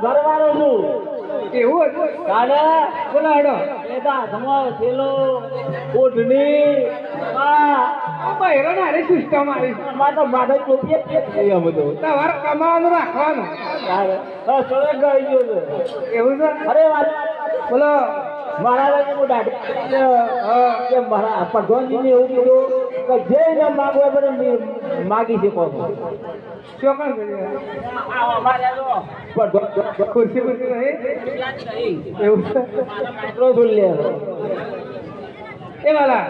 ઘરવાળો છું એવું કાલે બોલો હેડો એદા ધમાવ થેલો કોટની હેરો ને અરે સિસ્ટમ આવી માં તો માથે ટોપી જ છે બધું તમારે કમાવાનું રાખવાનું સડક ગઈ ગયો છે એવું છે અરે વાત બોલો મહારાજાની હું દાઢી કે મારા પ્રધાનજીને એવું કીધું કે જે ન માગવું એ બધું માગી શકો છો ચોકન ખુરશી ખુરશી રહી એવું છે એ વાલા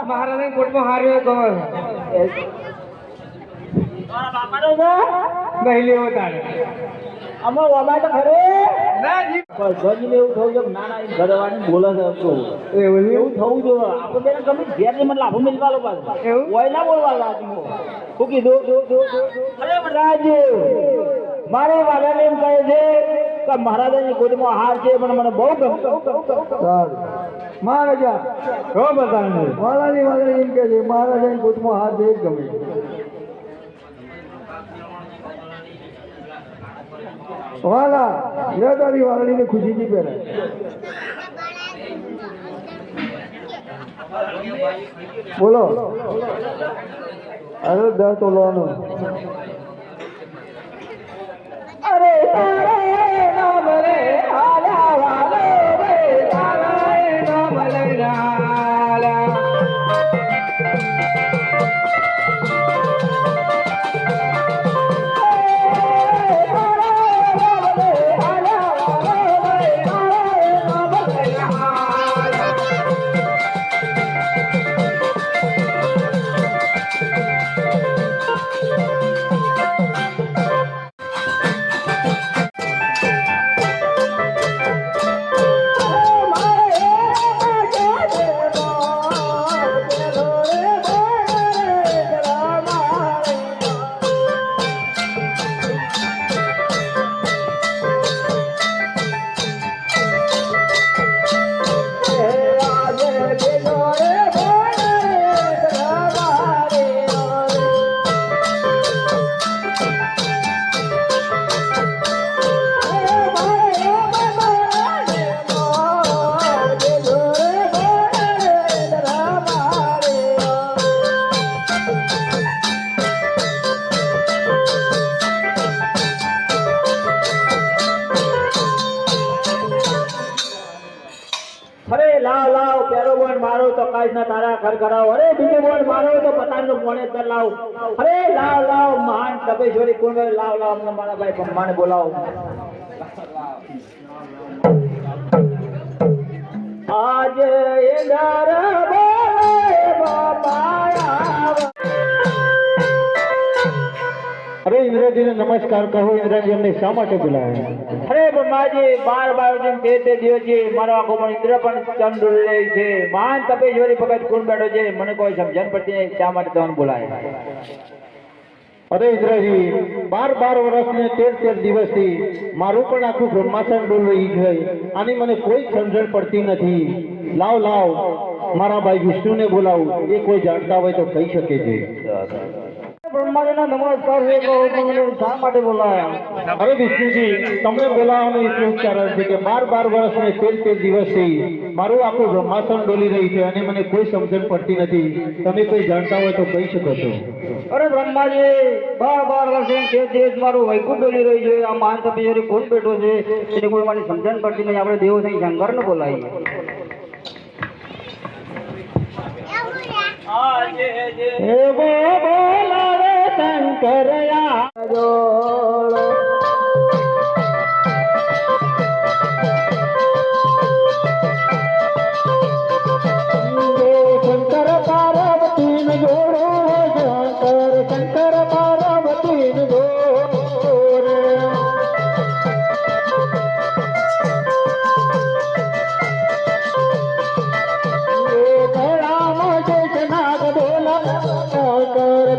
મહારાજા કોટમાં હાર્યો ગવર નહીં લેવો તારે અમે વબાય તો ખરે ના જી પ્રધાનજીને એવું થવું છે ના ના ઘરવાળી બોલે છે એવું એવું થવું જોઈએ આપણે બેને ગમે ઘેર ને મને લાભો મેળવા લો પાછું એવું હોય ના બોલવા લાગી શું કીધું અરે રાજ મારે વાલાને એમ કહે છે કે મહારાજાની ગોદમાં હાર છે પણ મને બહુ ગમતો મહારાજા હો બતાવે વાલાની વાલાની એમ કે છે મહારાજાની ગોદમાં હાથ દે ગમે વાલા લે તારી વાલડીને ખુશીથી પહેરે બોલો અરે 10 તોલવાનું અરે તારે નામ રે આલા વાલો રે તારે નામ રે આલા અરે લાવ લાવ પેલો બોલ મારો તો કાશ ના તારા ઘર કરાવો અરે બીજો બોલ મારો તો પતાન નો પોણે તર લાવ અરે લાવ લાવ મહાન તપેશ્વરી કુંડ લાવ લાવ અમને મારા ભાઈ બ્રહ્માને બોલાવો આજ એ દર બોલે બાપાયા અરે ઇન્દ્રજીને નમસ્કાર કહો ઇન્દ્રજી અમને શા માટે બોલાવ્યા અરે બ્રહ્માજી 12 તે દિવસે મારો આખો પણ ઇન્દ્ર પણ ચંદ્ર લે છે મહાન તપેશ્વરી ભગત કોણ બેઠો છે મને કોઈ સમજણ પડતી નહીં શા માટે તમને બોલાય અરે ઇન્દ્રજી 12 વર્ષ ને 13 દિવસથી મારું પણ આખું બ્રહ્માંડ ડોલ રહી છે આની મને કોઈ સમજણ પડતી નથી લાવ લાવ મારા ભાઈ વિષ્ણુને બોલાવું એ કોઈ જાણતા હોય તો કહી શકે છે બ્રહ્માજીનો નમસ્કાર છે કહો તમને શા માટે બોલાયા અરે વિષ્ણુજી તમને બોલાવવાનું એટલું કારણ છે કે 12 વર્ષ ને 13 દિવસથી મારું આખું બ્રહ્માંડ ડોલી રહી છે અને મને કોઈ સમજણ પડતી નથી તમે કોઈ જાણતા હોય તો કહી શકો છો અરે બ્રહ્માજી 12 વર્ષે તે દિવસ મારું વૈકુંઠ ડોલી રહ્યું છે આ મહાન તપેશ્વરી કોણ બેઠો છે એને કોઈ મારી સમજણ પડતી નહીં આપણે દેવો થઈ શંકરને બોલાવીએ એવો બોલાવે શંકરયા શંકર પાર્વતી ને જોડો શંકર પાર્વતી ને જોડો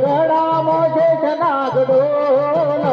ગળામાં છે નાગ ડોલ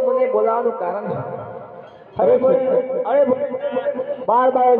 મને બોલાવવાનું કારણ અરે બાર બાર